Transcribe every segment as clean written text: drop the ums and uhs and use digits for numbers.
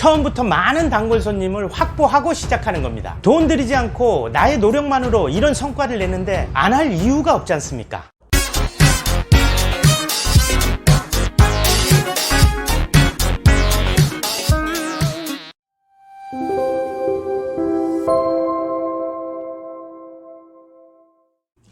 처음부터 많은 단골 손님을 확보하고 시작하는 겁니다. 돈 들이지 않고 나의 노력만으로 이런 성과를 내는데 안 할 이유가 없지 않습니까?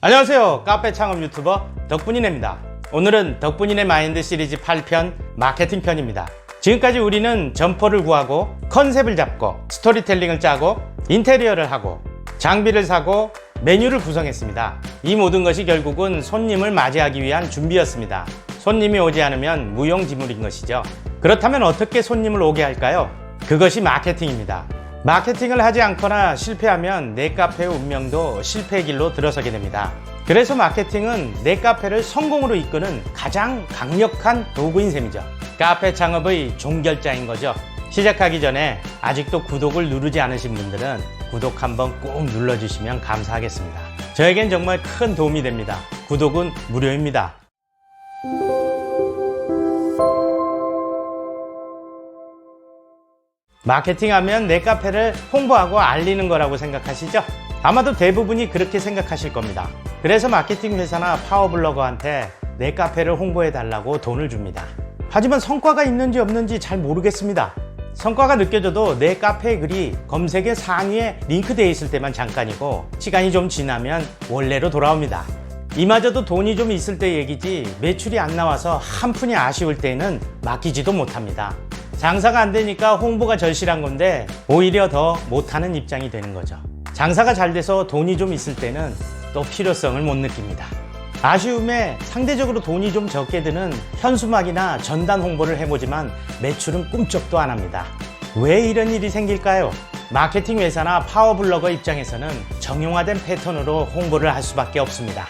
안녕하세요. 카페 창업 유튜버 덕분이네입니다. 오늘은 덕분이네 마인드 시리즈 8편 마케팅 편입니다. 지금까지 우리는 점포를 구하고 컨셉을 잡고 스토리텔링을 짜고 인테리어를 하고 장비를 사고 메뉴를 구성했습니다. 이 모든 것이 결국은 손님을 맞이하기 위한 준비였습니다. 손님이 오지 않으면 무용지물인 것이죠. 그렇다면 어떻게 손님을 오게 할까요? 그것이 마케팅입니다. 마케팅을 하지 않거나 실패하면 내 카페의 운명도 실패의 길로 들어서게 됩니다. 그래서 마케팅은 내 카페를 성공으로 이끄는 가장 강력한 도구인 셈이죠. 카페 창업의 종결자인 거죠. 시작하기 전에 아직도 구독을 누르지 않으신 분들은 구독 한번 꼭 눌러주시면 감사하겠습니다. 저에겐 정말 큰 도움이 됩니다. 구독은 무료입니다. 마케팅하면 내 카페를 홍보하고 알리는 거라고 생각하시죠? 아마도 대부분이 그렇게 생각하실 겁니다. 그래서 마케팅 회사나 파워블로거한테 내 카페를 홍보해 달라고 돈을 줍니다. 하지만 성과가 있는지 없는지 잘 모르겠습니다. 성과가 느껴져도 내 카페의 글이 검색의 상위에 링크되어 있을 때만 잠깐이고 시간이 좀 지나면 원래로 돌아옵니다. 이마저도 돈이 좀 있을 때 얘기지 매출이 안 나와서 한 푼이 아쉬울 때는 맡기지도 못합니다. 장사가 안 되니까 홍보가 절실한 건데 오히려 더 못하는 입장이 되는 거죠. 장사가 잘 돼서 돈이 좀 있을 때는 또 필요성을 못 느낍니다. 아쉬움에 상대적으로 돈이 좀 적게 드는 현수막이나 전단 홍보를 해보지만 매출은 꿈쩍도 안 합니다. 왜 이런 일이 생길까요? 마케팅 회사나 파워블로거 입장에서는 정형화된 패턴으로 홍보를 할 수밖에 없습니다.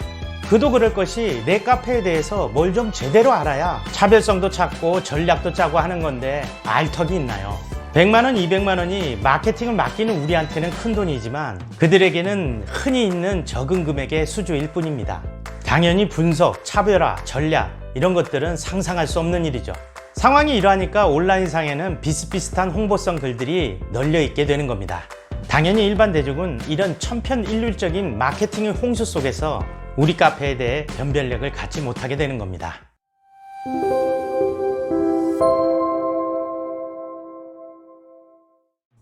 그도 그럴 것이 내 카페에 대해서 뭘 좀 제대로 알아야 차별성도 찾고 전략도 짜고 하는 건데 알 턱이 있나요? 100만원, 200만원이 마케팅을 맡기는 우리한테는 큰 돈이지만 그들에게는 흔히 있는 적은 금액의 수주일 뿐입니다. 당연히 분석, 차별화, 전략 이런 것들은 상상할 수 없는 일이죠. 상황이 이러하니까 온라인상에는 비슷비슷한 홍보성 글들이 널려있게 되는 겁니다. 당연히 일반 대중은 이런 천편일률적인 마케팅의 홍수 속에서 우리 카페에 대해 변별력을 갖지 못하게 되는 겁니다.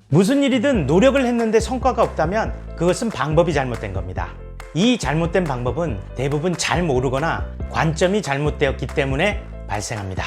무슨 일이든 노력을 했는데 성과가 없다면 그것은 방법이 잘못된 겁니다. 이 잘못된 방법은 대부분 잘 모르거나 관점이 잘못되었기 때문에 발생합니다.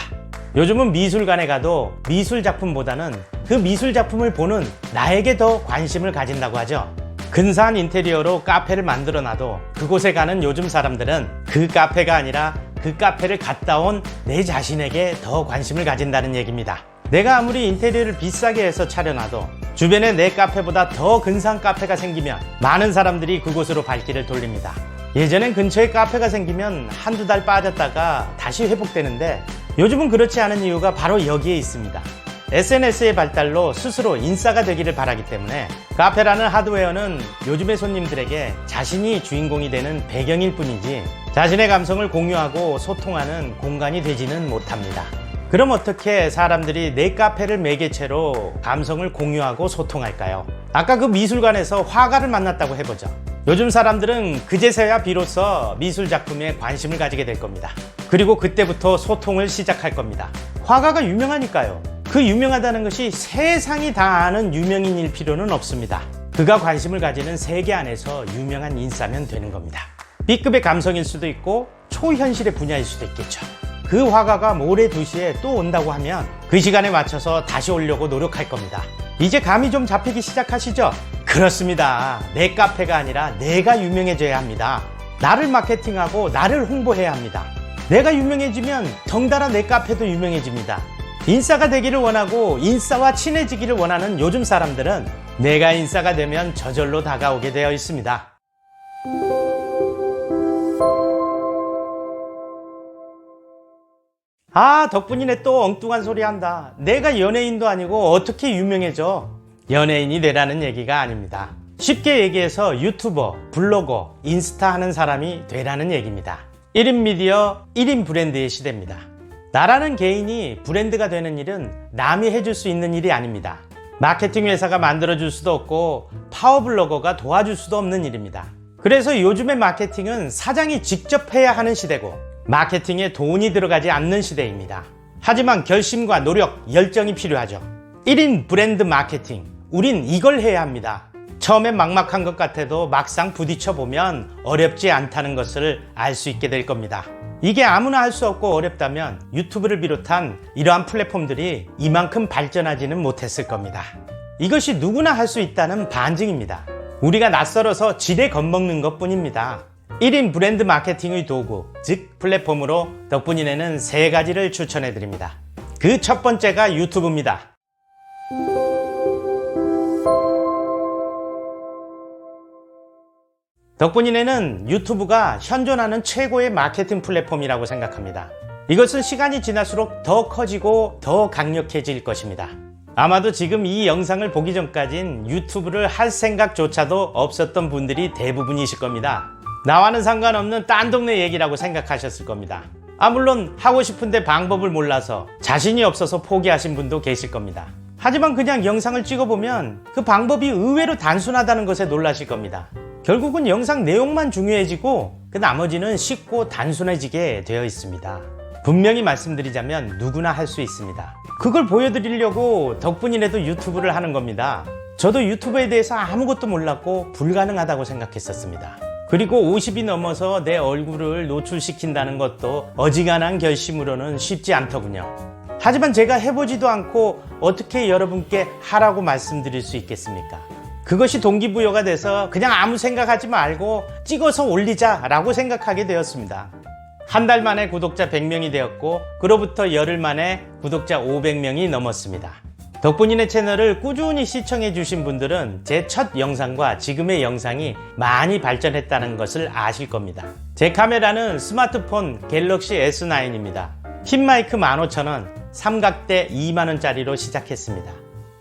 요즘은 미술관에 가도 미술 작품보다는 그 미술 작품을 보는 나에게 더 관심을 가진다고 하죠. 근사한 인테리어로 카페를 만들어놔도 그곳에 가는 요즘 사람들은 그 카페가 아니라 그 카페를 갔다 온 내 자신에게 더 관심을 가진다는 얘기입니다. 내가 아무리 인테리어를 비싸게 해서 차려놔도 주변에 내 카페보다 더 근사한 카페가 생기면 많은 사람들이 그곳으로 발길을 돌립니다. 예전엔 근처에 카페가 생기면 한두 달 빠졌다가 다시 회복되는데 요즘은 그렇지 않은 이유가 바로 여기에 있습니다. SNS의 발달로 스스로 인싸가 되기를 바라기 때문에 카페라는 하드웨어는 요즘의 손님들에게 자신이 주인공이 되는 배경일 뿐이지 자신의 감성을 공유하고 소통하는 공간이 되지는 못합니다. 그럼 어떻게 사람들이 내 카페를 매개체로 감성을 공유하고 소통할까요? 아까 그 미술관에서 화가를 만났다고 해보죠. 요즘 사람들은 그제서야 비로소 미술 작품에 관심을 가지게 될 겁니다. 그리고 그때부터 소통을 시작할 겁니다. 화가가 유명하니까요. 그 유명하다는 것이 세상이 다 아는 유명인일 필요는 없습니다. 그가 관심을 가지는 세계 안에서 유명한 인싸면 되는 겁니다. B급의 감성일 수도 있고 초현실의 분야일 수도 있겠죠. 그 화가가 모레 2시에 또 온다고 하면 그 시간에 맞춰서 다시 오려고 노력할 겁니다. 이제 감이 좀 잡히기 시작하시죠? 그렇습니다. 내 카페가 아니라 내가 유명해져야 합니다. 나를 마케팅하고 나를 홍보해야 합니다. 내가 유명해지면 덩달아 내 카페도 유명해집니다. 인싸가 되기를 원하고 인싸와 친해지기를 원하는 요즘 사람들은 내가 인싸가 되면 저절로 다가오게 되어 있습니다. 아, 덕분이네 또 엉뚱한 소리 한다. 내가 연예인도 아니고 어떻게 유명해져? 연예인이 되라는 얘기가 아닙니다. 쉽게 얘기해서 유튜버, 블로거, 인스타 하는 사람이 되라는 얘기입니다. 1인 미디어, 1인 브랜드의 시대입니다. 나라는 개인이 브랜드가 되는 일은 남이 해줄 수 있는 일이 아닙니다. 마케팅 회사가 만들어줄 수도 없고 파워블로거가 도와줄 수도 없는 일입니다. 그래서 요즘의 마케팅은 사장이 직접 해야 하는 시대고 마케팅에 돈이 들어가지 않는 시대입니다. 하지만 결심과 노력, 열정이 필요하죠. 1인 브랜드 마케팅, 우린 이걸 해야 합니다. 처음엔 막막한 것 같아도 막상 부딪혀보면 어렵지 않다는 것을 알 수 있게 될 겁니다. 이게 아무나 할 수 없고 어렵다면 유튜브를 비롯한 이러한 플랫폼들이 이만큼 발전하지는 못했을 겁니다. 이것이 누구나 할 수 있다는 반증입니다. 우리가 낯설어서 지레 겁먹는 것 뿐입니다. 1인 브랜드 마케팅의 도구, 즉 플랫폼으로 덕분이네는 3가지를 추천해 드립니다. 그 첫 번째가 유튜브입니다. 덕분이네는 유튜브가 현존하는 최고의 마케팅 플랫폼이라고 생각합니다. 이것은 시간이 지날수록 더 커지고 더 강력해질 것입니다. 아마도 지금 이 영상을 보기 전까진 유튜브를 할 생각조차도 없었던 분들이 대부분이실 겁니다. 나와는 상관없는 딴 동네 얘기라고 생각하셨을 겁니다. 물론 하고 싶은데 방법을 몰라서 자신이 없어서 포기하신 분도 계실 겁니다. 하지만 그냥 영상을 찍어보면 그 방법이 의외로 단순하다는 것에 놀라실 겁니다. 결국은 영상 내용만 중요해지고 그 나머지는 쉽고 단순해지게 되어 있습니다. 분명히 말씀드리자면 누구나 할 수 있습니다. 그걸 보여드리려고 덕분이라도 유튜브를 하는 겁니다. 저도 유튜브에 대해서 아무것도 몰랐고 불가능하다고 생각했었습니다. 그리고 50이 넘어서 내 얼굴을 노출시킨다는 것도 어지간한 결심으로는 쉽지 않더군요. 하지만 제가 해보지도 않고 어떻게 여러분께 하라고 말씀드릴 수 있겠습니까? 그것이 동기부여가 돼서 그냥 아무 생각하지 말고 찍어서 올리자라고 생각하게 되었습니다. 한 달 만에 구독자 100명이 되었고 그로부터 열흘 만에 구독자 500명이 넘었습니다. 덕분이네 채널을 꾸준히 시청해 주신 분들은 제 첫 영상과 지금의 영상이 많이 발전했다는 것을 아실 겁니다. 제 카메라는 스마트폰 갤럭시 S9입니다. 흰 마이크 15,000원, 삼각대 2만원짜리로 시작했습니다.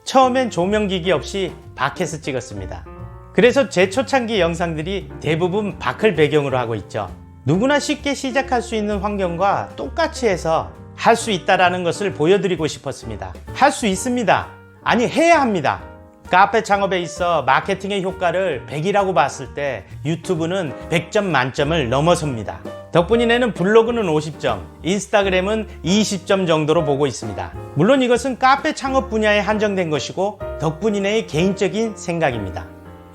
처음엔 조명기기 없이 밖에서 찍었습니다. 그래서 제 초창기 영상들이 대부분 밖을 배경으로 하고 있죠. 누구나 쉽게 시작할 수 있는 환경과 똑같이 해서 할 수 있다는 것을 보여드리고 싶었습니다. 할 수 있습니다. 아니, 해야 합니다. 카페 창업에 있어 마케팅의 효과를 100이라고 봤을 때 유튜브는 100점 만점을 넘어섭니다. 덕분이네는 블로그는 50점, 인스타그램은 20점 정도로 보고 있습니다. 물론 이것은 카페 창업 분야에 한정된 것이고 덕분이네의 개인적인 생각입니다.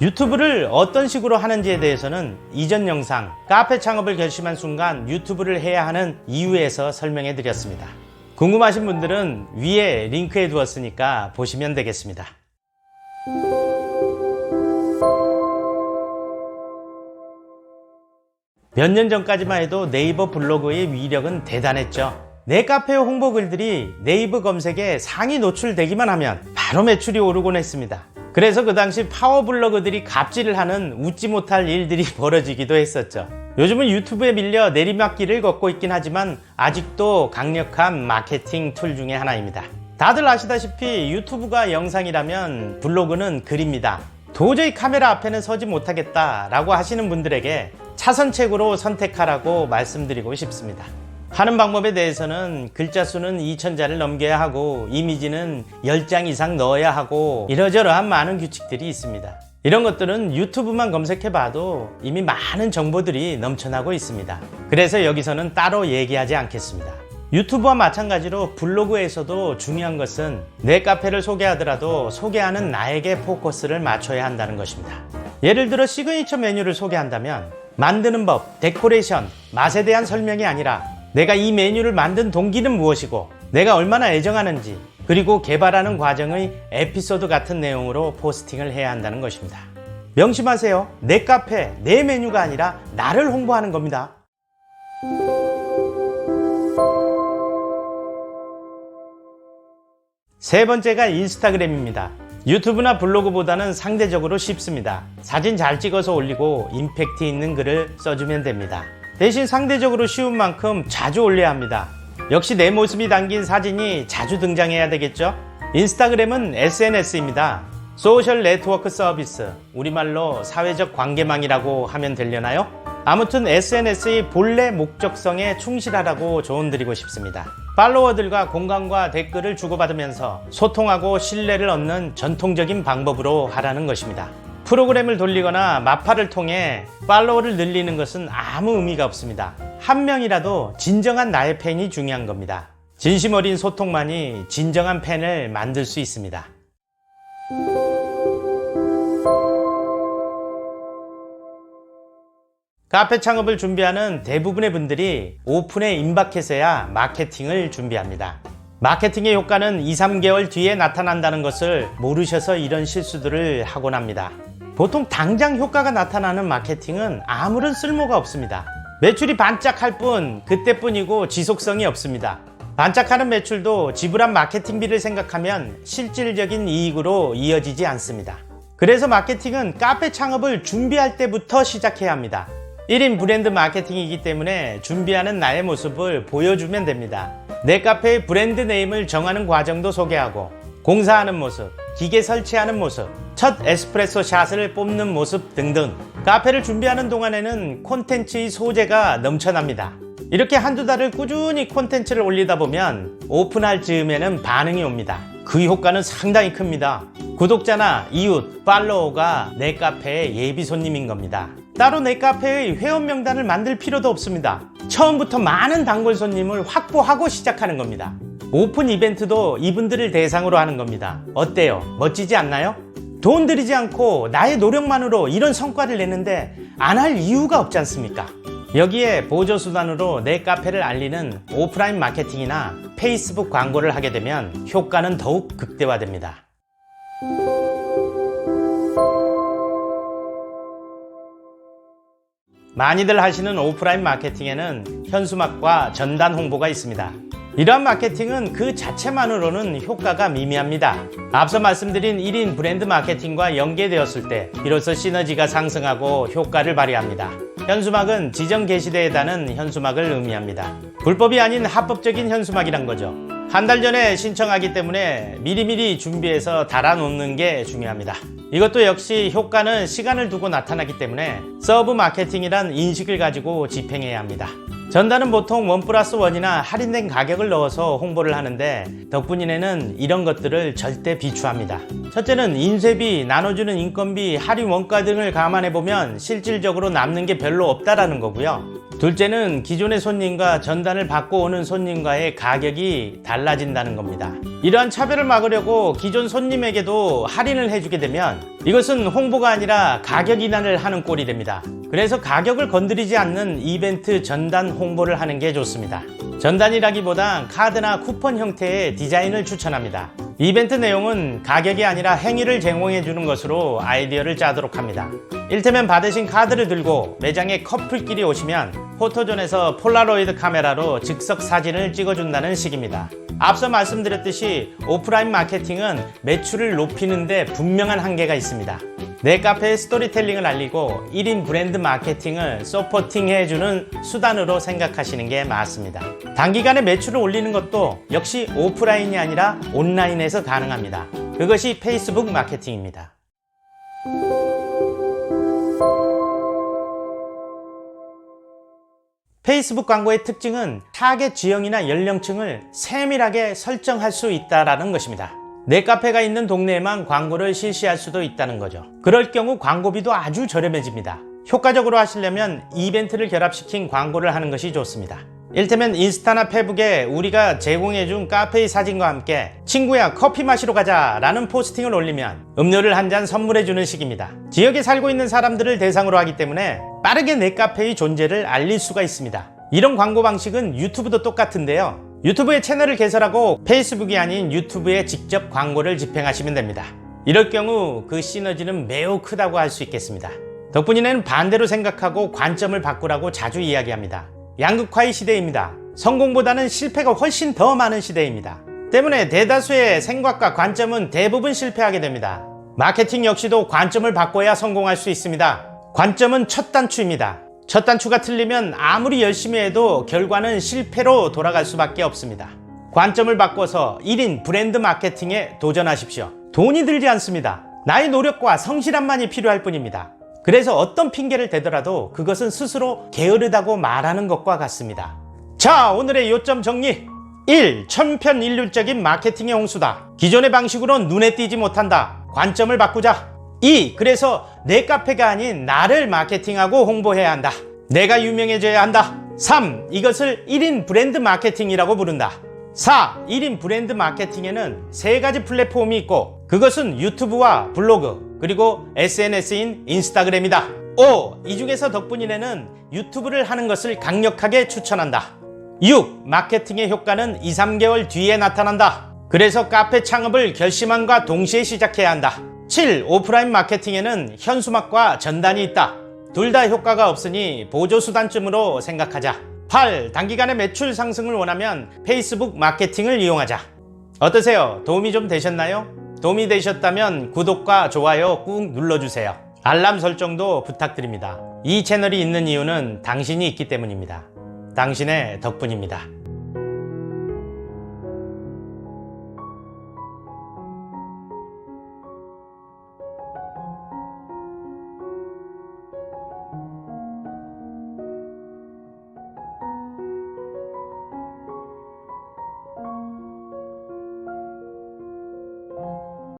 유튜브를 어떤 식으로 하는지에 대해서는 이전 영상 카페 창업을 결심한 순간 유튜브를 해야 하는 이유에서 설명해 드렸습니다. 궁금하신 분들은 위에 링크해 두었으니까 보시면 되겠습니다. 몇 년 전까지만 해도 네이버 블로그의 위력은 대단했죠. 내 카페 홍보 글들이 네이버 검색에 상위 노출되기만 하면 바로 매출이 오르곤 했습니다. 그래서 그 당시 파워블로거들이 갑질을 하는 웃지 못할 일들이 벌어지기도 했었죠. 요즘은 유튜브에 밀려 내리막길을 걷고 있긴 하지만 아직도 강력한 마케팅 툴 중에 하나입니다. 다들 아시다시피 유튜브가 영상이라면 블로그는 글입니다. 도저히 카메라 앞에는 서지 못하겠다라고 하시는 분들에게 차선책으로 선택하라고 말씀드리고 싶습니다. 하는 방법에 대해서는 글자 수는 2000자를 넘겨야 하고 이미지는 10장 이상 넣어야 하고 이러저러한 많은 규칙들이 있습니다. 이런 것들은 유튜브만 검색해봐도 이미 많은 정보들이 넘쳐나고 있습니다. 그래서 여기서는 따로 얘기하지 않겠습니다. 유튜브와 마찬가지로 블로그에서도 중요한 것은 내 카페를 소개하더라도 소개하는 나에게 포커스를 맞춰야 한다는 것입니다. 예를 들어 시그니처 메뉴를 소개한다면 만드는 법, 데코레이션, 맛에 대한 설명이 아니라 내가 이 메뉴를 만든 동기는 무엇이고 내가 얼마나 애정하는지 그리고 개발하는 과정의 에피소드 같은 내용으로 포스팅을 해야 한다는 것입니다. 명심하세요. 내 카페, 내 메뉴가 아니라 나를 홍보하는 겁니다. 세 번째가 인스타그램입니다. 유튜브나 블로그보다는 상대적으로 쉽습니다. 사진 잘 찍어서 올리고 임팩트 있는 글을 써주면 됩니다. 대신 상대적으로 쉬운 만큼 자주 올려야 합니다. 역시 내 모습이 담긴 사진이 자주 등장해야 되겠죠? 인스타그램은 SNS입니다. 소셜 네트워크 서비스, 우리말로 사회적 관계망이라고 하면 되려나요? 아무튼 SNS의 본래 목적성에 충실하라고 조언드리고 싶습니다. 팔로워들과 공감과 댓글을 주고받으면서 소통하고 신뢰를 얻는 전통적인 방법으로 하라는 것입니다. 프로그램을 돌리거나 마파를 통해 팔로워를 늘리는 것은 아무 의미가 없습니다. 한 명이라도 진정한 나의 팬이 중요한 겁니다. 진심 어린 소통만이 진정한 팬을 만들 수 있습니다. 카페 창업을 준비하는 대부분의 분들이 오픈에 임박해서야 마케팅을 준비합니다. 마케팅의 효과는 2, 3개월 뒤에 나타난다는 것을 모르셔서 이런 실수들을 하곤 합니다. 보통 당장 효과가 나타나는 마케팅은 아무런 쓸모가 없습니다. 매출이 반짝할 뿐 그때뿐이고 지속성이 없습니다. 반짝하는 매출도 지불한 마케팅비를 생각하면 실질적인 이익으로 이어지지 않습니다. 그래서 마케팅은 카페 창업을 준비할 때부터 시작해야 합니다. 1인 브랜드 마케팅이기 때문에 준비하는 나의 모습을 보여주면 됩니다. 내 카페의 브랜드 네임을 정하는 과정도 소개하고, 공사하는 모습, 기계 설치하는 모습, 첫 에스프레소 샷을 뽑는 모습 등등. 카페를 준비하는 동안에는 콘텐츠의 소재가 넘쳐납니다. 이렇게 한두 달을 꾸준히 콘텐츠를 올리다 보면 오픈할 즈음에는 반응이 옵니다. 그 효과는 상당히 큽니다. 구독자나 이웃, 팔로워가 내 카페의 예비 손님인 겁니다. 따로 내 카페의 회원 명단을 만들 필요도 없습니다. 처음부터 많은 단골 손님을 확보하고 시작하는 겁니다. 오픈 이벤트도 이분들을 대상으로 하는 겁니다. 어때요? 멋지지 않나요? 돈 들이지 않고 나의 노력만으로 이런 성과를 내는데 안 할 이유가 없지 않습니까? 여기에 보조수단으로 내 카페를 알리는 오프라인 마케팅이나 페이스북 광고를 하게 되면 효과는 더욱 극대화됩니다. 많이들 하시는 오프라인 마케팅에는 현수막과 전단 홍보가 있습니다. 이러한 마케팅은 그 자체만으로는 효과가 미미합니다. 앞서 말씀드린 1인 브랜드 마케팅과 연계되었을 때 비로소 시너지가 상승하고 효과를 발휘합니다. 현수막은 지정 게시대에 다는 현수막을 의미합니다. 불법이 아닌 합법적인 현수막이란 거죠. 한 달 전에 신청하기 때문에 미리미리 준비해서 달아놓는 게 중요합니다. 이것도 역시 효과는 시간을 두고 나타나기 때문에 서브 마케팅이란 인식을 가지고 집행해야 합니다. 전단은 보통 1+1이나 할인된 가격을 넣어서 홍보를 하는데 덕분이네는 이런 것들을 절대 비추합니다. 첫째는 인쇄비, 나눠주는 인건비, 할인 원가 등을 감안해보면 실질적으로 남는 게 별로 없다라는 거고요. 둘째는 기존의 손님과 전단을 받고 오는 손님과의 가격이 달라진다는 겁니다. 이러한 차별을 막으려고 기존 손님에게도 할인을 해주게 되면 이것은 홍보가 아니라 가격 인하를 하는 꼴이 됩니다. 그래서 가격을 건드리지 않는 이벤트 전단 홍보를 하는 게 좋습니다. 전단이라기보단 카드나 쿠폰 형태의 디자인을 추천합니다. 이벤트 내용은 가격이 아니라 행위를 제공해 주는 것으로 아이디어를 짜도록 합니다. 일테면 받으신 카드를 들고 매장에 커플끼리 오시면 포토존에서 폴라로이드 카메라로 즉석 사진을 찍어준다는 식입니다. 앞서 말씀드렸듯이 오프라인 마케팅은 매출을 높이는 데 분명한 한계가 있습니다. 내 카페의 스토리텔링을 알리고 1인 브랜드 마케팅을 서포팅해주는 수단으로 생각하시는 게 맞습니다. 단기간에 매출을 올리는 것도 역시 오프라인이 아니라 온라인에서 가능합니다. 그것이 페이스북 마케팅입니다. 페이스북 광고의 특징은 타겟 지형이나 연령층을 세밀하게 설정할 수 있다는 것입니다. 내 카페가 있는 동네에만 광고를 실시할 수도 있다는 거죠. 그럴 경우 광고비도 아주 저렴해집니다. 효과적으로 하시려면 이벤트를 결합시킨 광고를 하는 것이 좋습니다. 일테면 인스타나 페북에 우리가 제공해준 카페의 사진과 함께 친구야 커피 마시러 가자 라는 포스팅을 올리면 음료를 한 잔 선물해주는 식입니다. 지역에 살고 있는 사람들을 대상으로 하기 때문에 빠르게 내 카페의 존재를 알릴 수가 있습니다. 이런 광고 방식은 유튜브도 똑같은데요. 유튜브에 채널을 개설하고 페이스북이 아닌 유튜브에 직접 광고를 집행하시면 됩니다. 이럴 경우 그 시너지는 매우 크다고 할 수 있겠습니다. 덕분이네는 반대로 생각하고 관점을 바꾸라고 자주 이야기합니다. 양극화의 시대입니다. 성공보다는 실패가 훨씬 더 많은 시대입니다. 때문에 대다수의 생각과 관점은 대부분 실패하게 됩니다. 마케팅 역시도 관점을 바꿔야 성공할 수 있습니다. 관점은 첫 단추입니다. 첫 단추가 틀리면 아무리 열심히 해도 결과는 실패로 돌아갈 수밖에 없습니다. 관점을 바꿔서 1인 브랜드 마케팅에 도전하십시오. 돈이 들지 않습니다. 나의 노력과 성실함만이 필요할 뿐입니다. 그래서 어떤 핑계를 대더라도 그것은 스스로 게으르다고 말하는 것과 같습니다. 자, 오늘의 요점 정리. 1. 천편일률적인 마케팅의 홍수다. 기존의 방식으로는 눈에 띄지 못한다. 관점을 바꾸자. 2. 그래서 내 카페가 아닌 나를 마케팅하고 홍보해야 한다. 내가 유명해져야 한다. 3. 이것을 1인 브랜드 마케팅이라고 부른다. 4. 1인 브랜드 마케팅에는 3가지 플랫폼이 있고 그것은 유튜브와 블로그 그리고 SNS인 인스타그램이다. 5. 이 중에서 덕분이네는 유튜브를 하는 것을 강력하게 추천한다. 6. 마케팅의 효과는 2, 3개월 뒤에 나타난다. 그래서 카페 창업을 결심함과 동시에 시작해야 한다. 7. 오프라인 마케팅에는 현수막과 전단이 있다. 둘 다 효과가 없으니 보조수단쯤으로 생각하자. 8. 단기간에 매출 상승을 원하면 페이스북 마케팅을 이용하자. 어떠세요? 도움이 좀 되셨나요? 도움이 되셨다면 구독과 좋아요 꾹 눌러주세요. 알람 설정도 부탁드립니다. 이 채널이 있는 이유는 당신이 있기 때문입니다. 당신의 덕분입니다.